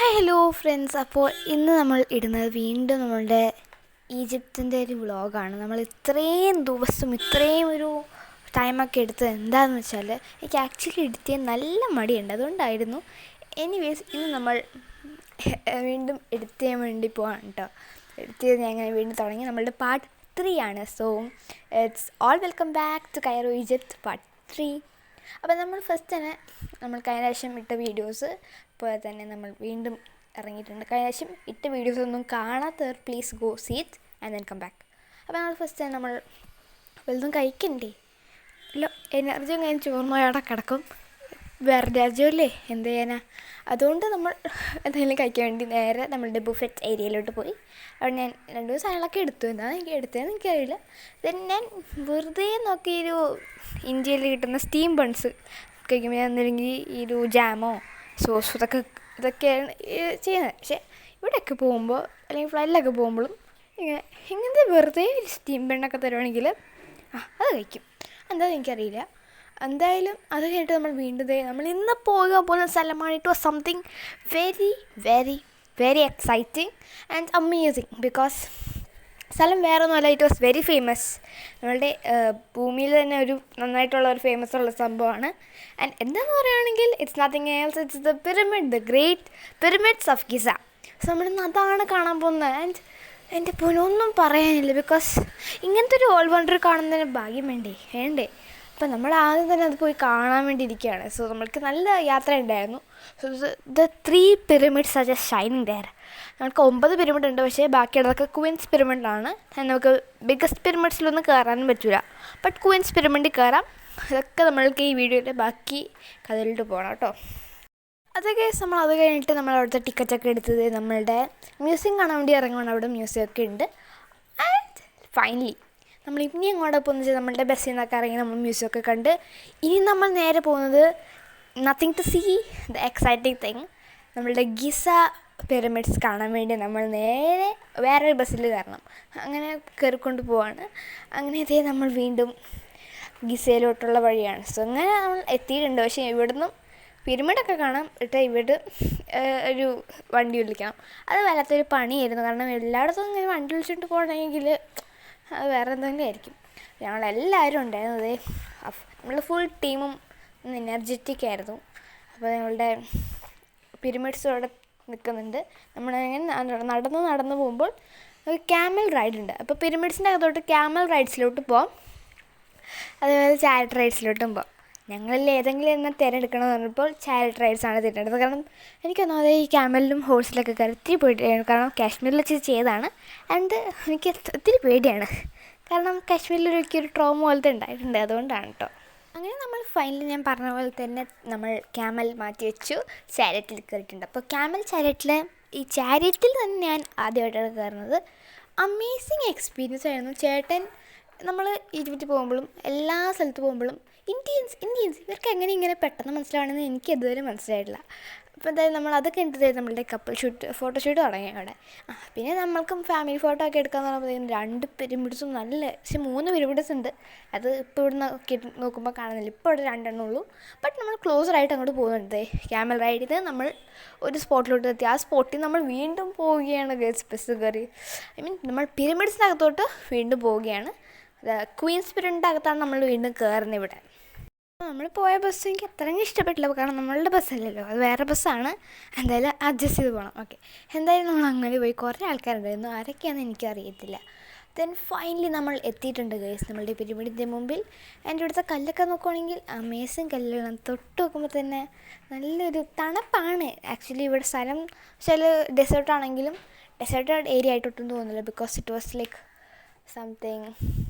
Hello friends, അപ്പോൾ ഇന്ന് നമ്മൾ ഇടുന്നത് വീണ്ടും നമ്മളുടെ ഈജിപ്തിൻ്റെ ഒരു വ്ളോഗാണ്. നമ്മൾ ഇത്രയും ദിവസം ഇത്രയും ഒരു ടൈമൊക്കെ എടുത്തത് എന്താണെന്ന് വെച്ചാൽ എനിക്ക് ആക്ച്വലി എഡിറ്റ് ചെയ്യാൻ നല്ല മടിയുണ്ട്, അതുകൊണ്ടായിരുന്നു. എനിവേസ് ഇന്ന് നമ്മൾ വീണ്ടും എഡിറ്റ് ചെയ്യാൻ വേണ്ടി പോവാണ് കേട്ടോ. എഡിറ്റ് ചെയ്ത് ഞാൻ ഇങ്ങനെ വീണ്ടും തുടങ്ങി. നമ്മളുടെ പാർട്ട് 3 ആണ്. So it's all welcome back to Cairo Egypt part 3. അപ്പോൾ നമ്മൾ ഫസ്റ്റ് തന്നെ നമ്മൾ കഴിഞ്ഞ പ്രാവശ്യം ഇട്ട വീഡിയോസ് പോലെ തന്നെ നമ്മൾ വീണ്ടും ഇറങ്ങിയിട്ടുണ്ട്. കഴിഞ്ഞ പ്രാവശ്യം ഇട്ട വീഡിയോസൊന്നും കാണാത്തവർ please go see it and then come back. അപ്പോൾ നമ്മൾ ഫസ്റ്റ് തന്നെ നമ്മൾ വലുതും കഴിക്കണ്ടേ, ഇല്ല എനർജിയും കഴിഞ്ഞ് ചോർമയോടെ കിടക്കും. വേറെ രാജ്യമല്ലേ, എന്ത് ചെയ്യാനാ. അതുകൊണ്ട് നമ്മൾ എന്തെങ്കിലും കഴിക്കാൻ വേണ്ടി നേരെ നമ്മളുടെ ബുഫറ്റ് ഏരിയയിലോട്ട് പോയി. അവിടെ ഞാൻ 2 സാധനങ്ങളൊക്കെ എടുത്തു. എന്താണ് എനിക്ക് എടുത്തതെന്ന് എനിക്കറിയില്ല. ദെൻ ഞാൻ വെറുതെ നോക്കിയൊരു ഇന്ത്യയിൽ കിട്ടുന്ന സ്റ്റീം ബൺസ് കഴിക്കുമ്പോൾ ഞാൻ ഒന്നില്ലെങ്കിൽ ഈ ഒരു ജാമോ സോസ് ഇതൊക്കെയാണ് ചെയ്യുന്നത്. പക്ഷേ ഇവിടെയൊക്കെ പോകുമ്പോൾ അല്ലെങ്കിൽ ഫ്ലൈറ്റിലൊക്കെ പോകുമ്പോഴും ഇങ്ങനത്തെ വെറുതെ സ്റ്റീം ബണ്ണൊക്കെ തരുവാണെങ്കിൽ അത് കഴിക്കും. എന്താണെന്ന് എനിക്കറിയില്ല. എന്തായാലും അത് കഴിഞ്ഞിട്ട് നമ്മൾ വീണ്ടും നമ്മൾ ഇന്ന് പോകാൻ പോകുന്ന സ്ഥലമാണ്. It was something very very very exciting and amazing. Because സ്ഥലം വേറെ ഒന്നുമല്ല, ഇറ്റ് വാസ് വെരി ഫേമസ്. നമ്മളുടെ ഭൂമിയിൽ തന്നെ ഒരു നന്നായിട്ടുള്ള ഒരു ഫേമസ് ഉള്ള സംഭവമാണ്. ആൻഡ് എന്താണെന്ന് പറയുകയാണെങ്കിൽ it's nothing else, it's the pyramid, the great pyramids of Giza. So നമ്മളിന്ന് അതാണ് കാണാൻ പോകുന്നത്. ആൻഡ് എൻ്റെ പൊന്നൊന്നും പറയാനില്ല, ബിക്കോസ് ഇങ്ങനത്തെ ഒരു ഓൾ വണ്ടർ കാണുന്നതിന് ഭാഗ്യം വേണ്ടേ. അപ്പം നമ്മൾ ആദ്യം തന്നെ അത് പോയി കാണാൻ വേണ്ടി ഇരിക്കുകയാണ്. സോ നമ്മൾക്ക് നല്ല യാത്ര ഉണ്ടായിരുന്നു. So the 3 pyramids are just shining there. നമുക്ക് 9 പിരമിഡ് ഉണ്ട്, പക്ഷേ ബാക്കിയുള്ളതൊക്കെ ക്വീൻസ് പിരമിഡാണ്. നമുക്ക് ബിഗ്ഗസ്റ്റ് പിരമിഡ്സിലൊന്നും കയറാനും പറ്റില്ല, ബട്ട് ക്വീൻസ് പിരമിഡിൽ കയറാം. അതൊക്കെ നമ്മൾക്ക് ഈ വീഡിയോയുടെ ബാക്കി കഥയിലോട്ട് പോകണം കേട്ടോ. അതൊക്കെ നമ്മൾ അത് കഴിഞ്ഞിട്ട് നമ്മൾ അവിടുത്തെ ടിക്കറ്റൊക്കെ എടുത്തത് നമ്മളുടെ മ്യൂസിയം കാണാൻ വേണ്ടി ഇറങ്ങുവാണ്. അവിടെ മ്യൂസിയമൊക്കെ ഉണ്ട്. ആൻഡ് ഫൈനലി നമ്മൾ ഇനി അങ്ങോട്ട് പോകുന്നത് വെച്ചാൽ നമ്മളുടെ ബസ്സിൽ നിന്നൊക്കെ ഇറങ്ങി നമ്മൾ മ്യൂസിയമൊക്കെ കണ്ട് ഇനി നമ്മൾ നേരെ പോകുന്നത് nothing to see the exciting thing, നമ്മളുടെ ഗിസ പിരമിഡ്സ് കാണാൻ വേണ്ടി നമ്മൾ നേരെ വേറൊരു ബസ്സിൽ കയറണം. അങ്ങനെ കയറിക്കൊണ്ട് പോവാണ്. അങ്ങനെ ഇതേ നമ്മൾ വീണ്ടും ഗിസയിലോട്ടുള്ള വഴിയാണ്. സോ അങ്ങനെ നമ്മൾ എത്തിയിട്ടുണ്ട്. പക്ഷേ ഇവിടുന്ന് പിരമിഡൊക്കെ കാണാം. ഇവിടെ ഒരു വണ്ടി വിളിക്കണം. അത് വല്ലാത്തൊരു പണിയായിരുന്നു. കാരണം എല്ലായിടത്തും ഇങ്ങനെ വണ്ടി വിളിച്ചിട്ട് പോകണമെങ്കിൽ അത് വേറെ എന്തെങ്കിലും ആയിരിക്കും. ഞങ്ങളെല്ലാവരും ഉണ്ടായിരുന്നത് നമ്മൾ ഫുൾ ടീമും എനർജറ്റിക് ആയിരുന്നു. അപ്പോൾ ഞങ്ങളുടെ പിരമിഡ്സ് അവിടെ നിൽക്കുന്നുണ്ട്. നമ്മളിങ്ങനെ നടന്ന് പോകുമ്പോൾ ഒരു ക്യാമൽ റൈഡ് ഉണ്ട്. അപ്പോൾ പിരമിഡ്സിൻ്റെ അകത്തോട്ട് ക്യാമൽ റൈഡ്സിലോട്ട് പോകാം, അതേപോലെ ചാരിറ്റ് റൈഡ്സിലോട്ടും പോകാം. ഞങ്ങളിൽ ഏതെങ്കിലും എന്നെ തിരഞ്ഞെടുക്കണമെന്ന് പറഞ്ഞപ്പോൾ ചാരിറ്റ് റൈഡ്സാണ് തിരഞ്ഞെടുത്തത്. കാരണം എനിക്കൊന്നാമത് ഈ ക്യാമലിലും ഹോഴ്സിലൊക്കെ കയറി ഒത്തിരി പേടിയാണ്. കാരണം കാശ്മീരിൽ വെച്ച് ചെയ്തതാണ്. ആൻഡ് എനിക്ക് ഒത്തിരി പേടിയാണ്. കാരണം കാശ്മീരിലൊരിക്കലും ട്രോമ പോലത്തെ ഉണ്ടായിട്ടുണ്ട്, അതുകൊണ്ടാണ് കേട്ടോ. അങ്ങനെ നമ്മൾ ഫൈനലി ഞാൻ പറഞ്ഞ പോലെ തന്നെ നമ്മൾ ക്യാമൽ മാറ്റി വെച്ചു, ചാരിറ്റിൽ കയറിയിട്ടുണ്ട്. അപ്പോൾ ക്യാമൽ ഈ ചാരിറ്റിൽ തന്നെ ഞാൻ ആദ്യമായിട്ടാണ് കയറുന്നത്. അമേസിങ് എക്സ്പീരിയൻസ് ആയിരുന്നു. ചേട്ടൻ നമ്മൾ ഈജിപ്തിൽ പോകുമ്പോഴും എല്ലാ സ്ഥലത്ത് പോകുമ്പോഴും ഇന്ത്യൻസ് ഇവർക്ക് എങ്ങനെ ഇങ്ങനെ പെട്ടെന്ന് മനസ്സിലാവണമെന്ന് എനിക്ക് ഇതുവരെ മനസ്സിലായിട്ടില്ല. അപ്പോൾ എന്തായാലും നമ്മൾ അതൊക്കെ എടുത്തത് നമ്മളുടെ ഫോട്ടോഷൂട്ട് തുടങ്ങി അവിടെ. പിന്നെ നമ്മൾക്കും ഫാമിലി ഫോട്ടോ ഒക്കെ എടുക്കാമെന്ന് പറയുമ്പോഴത്തേക്കും 2 പിരമിഡ്സും പക്ഷേ 3 പിരമിഡ്സ് ഉണ്ട്. അത് ഇപ്പോൾ ഇവിടെ നോക്കുമ്പോൾ കാണുന്നില്ല. ഇപ്പോൾ ഇവിടെ 2 എണ്ണേ ഉള്ളൂ. ബട്ട് നമ്മൾ ക്ലോസറായിട്ട് അങ്ങോട്ട് പോകുന്നുണ്ട്. ക്യാമൽ റൈഡ് ചെയ്ത് നമ്മൾ ഒരു സ്പോട്ടിലോട്ട് എത്തി. ആ സ്പോട്ടിൽ നമ്മൾ വീണ്ടും പോവുകയാണ്. ബസ് കയറി നമ്മൾ പിരമിഡ്സിനകത്തോട്ട് വീണ്ടും പോവുകയാണ്. ക്വീൻസ് പിരമിഡിൻ്റെ അകത്താണ് നമ്മൾ വീണ്ടും കയറുന്നത് ഇവിടെ. നമ്മൾ പോയ ബസ് എനിക്ക് അത്രയും ഇഷ്ടപ്പെട്ടില്ല. കാരണം നമ്മളുടെ ബസ്സല്ലല്ലോ, അത് വേറെ ബസ്സാണ്. എന്തായാലും അഡ്ജസ്റ്റ് ചെയ്ത് പോകണം. ഓക്കെ, എന്തായാലും നമ്മൾ അങ്ങനെ പോയി. കുറേ ആൾക്കാരുണ്ടായിരുന്നു, ആരൊക്കെയാണെന്ന് എനിക്കറിയത്തില്ല. ദെൻ ഫൈനലി നമ്മൾ എത്തിയിട്ടുണ്ട് ഗൈസ് നമ്മളുടെ പിരമിഡിൻ്റെ മുമ്പിൽ. എൻ്റെ ഇവിടുത്തെ കല്ലൊക്കെ നോക്കുവാണെങ്കിൽ അമേസിങ് കല്ലുകളാണ്. തൊട്ട് നോക്കുമ്പോൾ തന്നെ നല്ലൊരു തണുപ്പാണ്. ആക്ച്വലി ഇവിടെ സ്ഥലം ചില ഡെസേർട്ടാണെങ്കിലും ഡെസേർട്ട് ഏരിയ ആയിട്ടൊട്ടും തോന്നുന്നില്ല. Because it was like something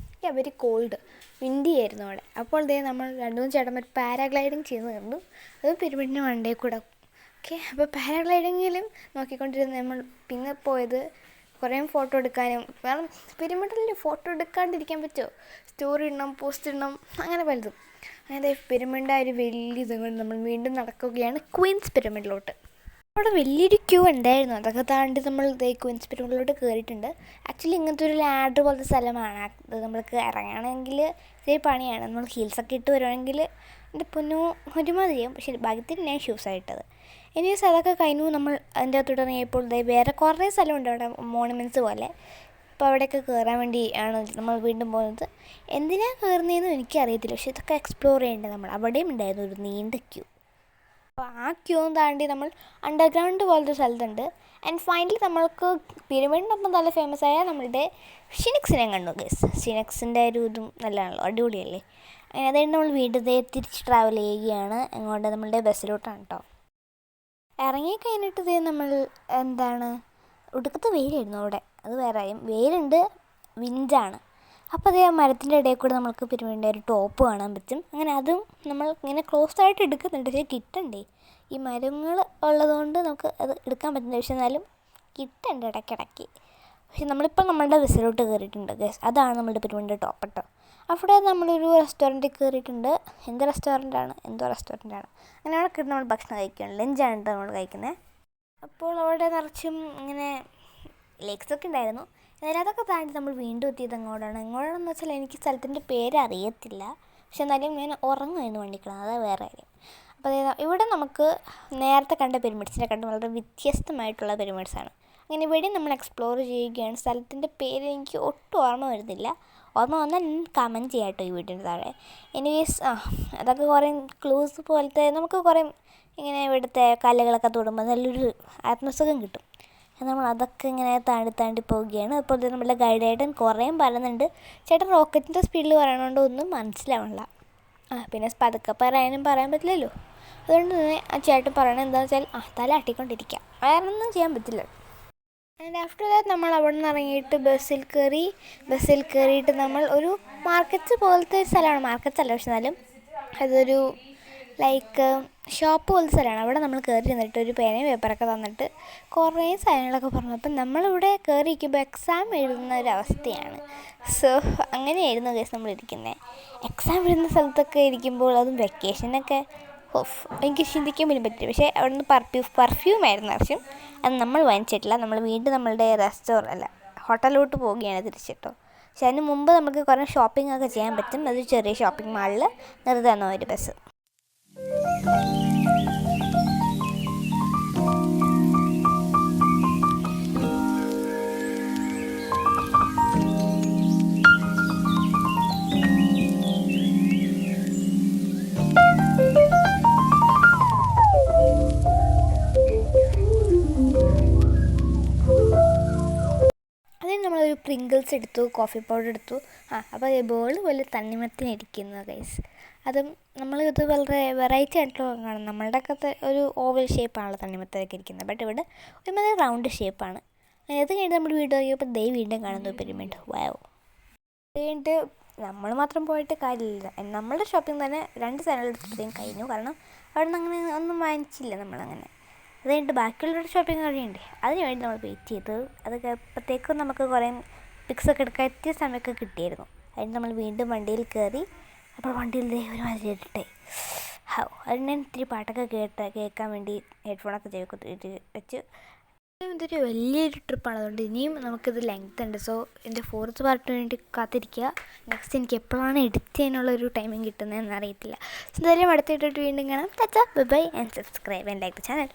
very called, windy ആയിരുന്നു അവിടെ. അപ്പോൾ നമ്മൾ 2-3 ചേട്ടന്മാർ പാരാഗ്ലൈഡിങ് ചെയ്യുന്നത് കണ്ടു. അത് പിരമിഡിന് വണ്ടേ കൂടെ. ഓക്കെ, അപ്പോൾ പാരാഗ്ലൈഡിങ്ങിലും നോക്കിക്കൊണ്ടിരുന്ന നമ്മൾ പിന്നെ പോയത് കുറേ ഫോട്ടോ എടുക്കാനും. കാരണം പിരമിഡിൽ ഫോട്ടോ എടുക്കാണ്ടിരിക്കാൻ പറ്റുമോ? സ്റ്റോറി ഇടണം, പോസ്റ്റ് ഇടണം, അങ്ങനെ പലതും. അങ്ങനെ പിരമിഡിൻ്റെ ഒരു വലിയ ഇതുകൊണ്ട് നമ്മൾ വീണ്ടും നടക്കുകയാണ് ക്വീൻസ് പിരമിഡിലോട്ട്. അവിടെ വലിയൊരു ക്യൂ ഉണ്ടായിരുന്നു. അതൊക്കെ താണ്ടി നമ്മൾ ക്വീൻസ് പിരമിഡിലോട്ട് കയറിയിട്ടുണ്ട്. ആക്ച്വലി ഇങ്ങനത്തെ ഒരു ലാഡർ പോലത്തെ സ്ഥലമാണ്. അത് നമ്മൾക്ക് ഇറങ്ങണമെങ്കിൽ ഇത്തിരി പണിയാണ്. നമ്മൾ ഹീൽസൊക്കെ ഇട്ട് വരുവാണെങ്കിൽ എൻ്റെ പൊന്നു ഒരുമാതിരിയാവും. പക്ഷേ ഭാഗ്യത്തിന് ഞാൻ ഷൂസായിട്ടത്. എനിവേസ് അതൊക്കെ കഴിഞ്ഞു. നമ്മൾ അതിൻ്റെ അകത്തോട്ട് ഇറങ്ങിയപ്പോൾ വേറെ കുറേ സ്ഥലമുണ്ട് അവിടെ, മോണമെൻറ്റ്സ് പോലെ. അപ്പോൾ അവിടെയൊക്കെ കയറാൻ വേണ്ടി ആണ് നമ്മൾ വീണ്ടും പോകുന്നത്. എന്തിനാണ് കയറുന്നതെന്നും എനിക്കറിയത്തില്ല, പക്ഷേ ഇതൊക്കെ എക്സ്പ്ലോർ ചെയ്യേണ്ടത് നമ്മൾ. അവിടെയും ഉണ്ടായിരുന്നു ഒരു നീണ്ട ക്യൂ. അപ്പോൾ ആ ക്യൂ താണ്ടി നമ്മൾ അണ്ടർഗ്രൗണ്ട് പോലത്തെ സ്ഥലത്തുണ്ട്. ആൻഡ് ഫൈനലി നമ്മൾക്ക് പിരമിഡിനൊപ്പം നല്ല ഫേമസ് ആയ നമ്മളുടെ ഷിനക്സിനെ കണ്ടു ഗൈസ്. ഷിനക്സിൻ്റെ ഒരു ഇതും നല്ലതാണല്ലോ, അടിപൊളിയല്ലേ. അങ്ങനെ അതായത് നമ്മൾ വീണ്ടും തിരിച്ച് ട്രാവൽ ചെയ്യുകയാണ്. അങ്ങോട്ട് നമ്മളുടെ ബസ്സിലോട്ടാണ് കേട്ടോ. ഇറങ്ങിക്കഴിഞ്ഞിട്ട് നമ്മൾ ഒടുക്കത്തെ വെയിലായിരുന്നു അവിടെ. അത് വേറെ കാര്യം, വെയിലുണ്ട്, വിൻഡാണ്. അപ്പോൾ അതേ മരത്തിൻ്റെ ഇടയിൽ കൂടെ നമുക്ക് പിരമിഡിൻ്റെ ഒരു ടോപ്പ് കാണാൻ പറ്റും. അങ്ങനെ അതും നമ്മൾ ഇങ്ങനെ ക്ലോസ് ആയിട്ട് എടുക്കുന്നുണ്ട്, പക്ഷേ കിട്ടണ്ടേ. ഈ മരങ്ങൾ ഉള്ളതുകൊണ്ട് നമുക്ക് അത് എടുക്കാൻ പറ്റുന്നില്ല, പക്ഷെ എന്നാലും കിട്ടണ്ട് ഇടയ്ക്കിടയ്ക്ക്. പക്ഷെ നമ്മളിപ്പോൾ നമ്മളുടെ ബസ്സിലോട്ട് കയറിയിട്ടുണ്ട് ഗൈസ്. അതാണ് നമ്മളുടെ പിരമിഡിൻ്റെ ടോപ്പ് കേട്ടോ. അവിടെ നമ്മളൊരു റെസ്റ്റോറൻറ്റിൽ കയറിയിട്ടുണ്ട്. എന്തോ റെസ്റ്റോറൻറ്റാണ്. അങ്ങനെ അവിടെ കിട്ടുന്ന നമ്മൾ ഭക്ഷണം കഴിക്കുകയാണ്. ലഞ്ചാണ് കേട്ടോ നമ്മൾ കഴിക്കുന്നത്. അപ്പോൾ അവിടെ നിറച്ചും ഇങ്ങനെ ലേക്സൊക്കെ ഉണ്ടായിരുന്നു. എന്നാലും അതൊക്കെ താണ്ടി നമ്മൾ വീണ്ടും എത്തിയത് എങ്ങോട്ടാണെന്ന് വെച്ചാൽ എനിക്ക് സ്ഥലത്തിൻ്റെ പേര് അറിയത്തില്ല, പക്ഷെ എന്നാലും ഞാൻ ഉറങ്ങുമായിരുന്നു വണ്ടിക്കണം, അതാണ് വേറെ കാര്യം. അപ്പോൾ ഇവിടെ നമുക്ക് നേരത്തെ കണ്ട പിരമിഡ്സിനെ കണ്ട് വളരെ വ്യത്യസ്തമായിട്ടുള്ള പിരമിഡ്സാണ്. അങ്ങനെ ഇവിടെ നമ്മൾ എക്സ്പ്ലോർ ചെയ്യുകയാണ്. സ്ഥലത്തിൻ്റെ പേര് എനിക്ക് ഒട്ടും ഓർമ്മ വരുന്നില്ല. ഓർമ്മ വന്നാൽ കമൻറ്റ് ചെയ്യാം കേട്ടോ ഈ വീഡിയോൻ്റെ താഴെ. എനിവേസ് അതൊക്കെ കുറേ ക്ലൂസ് പോലത്തെ, നമുക്ക് കുറേ ഇങ്ങനെ ഇവിടുത്തെ കല്ലുകളൊക്കെ തൊടുമ്പോൾ നല്ലൊരു ആത്മസുഖം കിട്ടും. നമ്മൾ അതൊക്കെ ഇങ്ങനെ താണ്ടി പോവുകയാണ്. അപ്പോൾ നമ്മളുടെ ഗൈഡായിട്ടും കുറേ പറയുന്നുണ്ട്. ചേട്ടൻ റോക്കറ്റിൻ്റെ സ്പീഡിൽ പറയണതുകൊണ്ട് ഒന്നും മനസ്സിലാവണില്ല. പിന്നെ പതുക്കെ പറയാൻ പറ്റില്ലല്ലോ. അതുകൊണ്ട് തന്നെ ആ ചേട്ടൻ പറയണത് എന്താണെന്ന് വെച്ചാൽ തല ആട്ടിക്കൊണ്ടിരിക്കുക, വേറൊന്നും ചെയ്യാൻ പറ്റില്ല. ആൻഡ് ആഫ്റ്റർ ദാറ്റ് നമ്മൾ അവിടെ നിന്ന് ഇറങ്ങിയിട്ട് ബസ്സിൽ കയറിയിട്ട് നമ്മൾ ഒരു മാർക്കറ്റ് പോലത്തെ ഒരു സ്ഥലമാണ്. മാർക്കറ്റ് അല്ല, പക്ഷെ എന്നാലും അതൊരു ലൈക്ക് ഷോപ്പ് പോലത്തെ സ്ഥലമാണ്. അവിടെ നമ്മൾ കയറി നിന്നിട്ട് ഒരു പേനയും പേപ്പറൊക്കെ തന്നിട്ട് കുറേ സാധനങ്ങളൊക്കെ പറഞ്ഞു. അപ്പം നമ്മളിവിടെ കയറിയിരിക്കുമ്പോൾ എക്സാം എഴുതുന്ന ഒരു അവസ്ഥയാണ്. സോ അങ്ങനെയായിരുന്നു ഗൈസ് നമ്മളിരിക്കുന്നത്. എക്സാം എഴുതുന്ന സ്ഥലത്തൊക്കെ ഇരിക്കുമ്പോൾ, അതും വെക്കേഷനൊക്കെ എനിക്ക് ചിന്തിക്കാൻ പോലും പറ്റില്ല. പക്ഷേ അവിടെ നിന്ന് പെർഫ്യൂമായിരുന്നു ആവശ്യം. അത് നമ്മൾ വാങ്ങിച്ചിട്ടില്ല. നമ്മൾ വീണ്ടും നമ്മളുടെ ഹോട്ടലിലോട്ട് പോവുകയാണ് തിരിച്ചിട്ടോ. പക്ഷെ അതിന് മുമ്പ് നമുക്ക് കുറേ ഷോപ്പിംഗ് ഒക്കെ ചെയ്യാൻ പറ്റും. അത് ചെറിയ ഷോപ്പിംഗ് മാളിൽ നിർത്തുന്ന ഒരു ബസ്. അതിന് നമ്മളൊരു പ്രിങ്കിൾസ് എടുത്തു, കോഫി പൗഡർ എടുത്തു. അപ്പോൾ ബോൾ പോലെ തണ്ണിമത്തനിരിക്കുന്നു ഗൈസ്. അതും ഇത് വളരെ വെറൈറ്റി ആയിട്ടുള്ള കാണും. നമ്മളുടെ ഒക്കെ ഒരു ഓവൽ ഷേപ്പാണല്ലോ തണ്ണിമത്തനൊക്കെ ഇരിക്കുന്നത്, ബട്ട് ഇവിടെ ഒരുമാതിരി റൗണ്ട് ഷേപ്പാണ്. അത് കഴിഞ്ഞിട്ട് നമ്മൾ വീട് നോക്കിയപ്പോൾ വീണ്ടും കാണുന്നു പിരമിഡ്. വാവ്. അത് കഴിഞ്ഞിട്ട് നമ്മൾ മാത്രം പോയിട്ട് കാര്യമില്ല. നമ്മളുടെ ഷോപ്പിംഗ് തന്നെ 2 സാധനങ്ങളെടുത്തതും കഴിഞ്ഞു. കാരണം അവിടെ നിന്ന് അങ്ങനെ ഒന്നും വാങ്ങിച്ചില്ല നമ്മളങ്ങനെ. അത് കഴിഞ്ഞിട്ട് ബാക്കിയുള്ളവരുടെ ഷോപ്പിംഗ് കഴിയണ്ടേ, അതിന് വേണ്ടി നമ്മൾ വെയിറ്റ് ചെയ്തു. അതൊക്കെ അപ്പോഴത്തേക്കും നമുക്ക് കുറേ പിക്സൊക്കെ എടുക്കാൻ എത്തിയ സമയമൊക്കെ കിട്ടിയായിരുന്നു. അതിന് നമ്മൾ വീണ്ടും വണ്ടിയിൽ കയറി. അപ്പോൾ വണ്ടിയിൽ ഒരുമാതിരി ഇട്ടിട്ടേ അതിന് ഞാൻ ഇത്തിരി പാട്ടൊക്കെ കേൾക്കാൻ വേണ്ടി ഹെഡ്ഫോണൊക്കെ വെച്ച്. ഇതൊരു വലിയൊരു ട്രിപ്പാണ്, അതുകൊണ്ട് ഇനിയും നമുക്കിത് ലെങ്ത് ഉണ്ട്. സോ എൻ്റെ 4th പാർട്ടിന് വേണ്ടി കാത്തിരിക്കുക. നെക്സ്റ്റ് എനിക്ക് എപ്പോഴാണ് എഡിറ്റ് ചെയ്യാനുള്ളൊരു ടൈമിങ് കിട്ടുന്നതെന്ന് അറിയത്തില്ല. എന്തായാലും അടുത്തിട്ടിട്ട് വീണ്ടും കാണാം. Bye and subscribe and like the channel.